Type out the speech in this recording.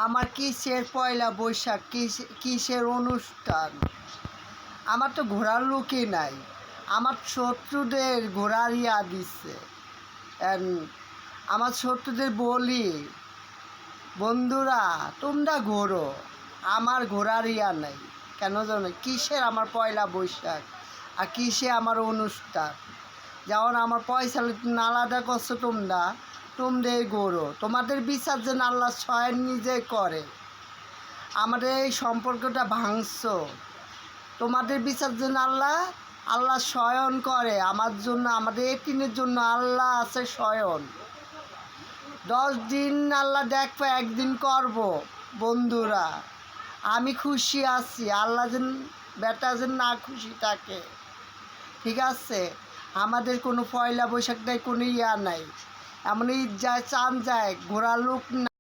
আমার কিসের পয়লা বৈশাখ, কিসের অনুষ্ঠান? আমার তো ঘোরার লোকই নাই। আমার শত্রুদের ঘোরার ইয়া দিচ্ছে। আমার শত্রুদের বলি, বন্ধুরা তোমরা ঘোরো, আমার ঘোরার ইয়া নাই। কেন জানো কিসের আমার পয়লা বৈশাখ আর কিসে আমার অনুষ্ঠান? যেমন আমার পয়সা আলাদা করছো তোমরা ঘোরো, তোমাদের বিচার যেন আল্লাহ স্বয়ং নিজে করে। আমাদের এই সম্পর্কটা ভাঙছো, তোমাদের বিচার যেন আল্লাহ স্বয়ং করে আমার জন্য। আমাদের এতিমের জন্য আল্লাহ আছে স্বয়ং। 10 দিন আল্লাহ দেখবো, একদিন করব। বন্ধুরা আমি খুশি আছি, আল্লাহ যেন বেটা যেন না খুশি থাকে, ঠিক আছে? আমাদের কোনো পয়লা বৈশাখ নাই, কোনো ইয়া নাই। এমন ঈদ যায়, চাঁদ যায়, ঘোরার লোক না।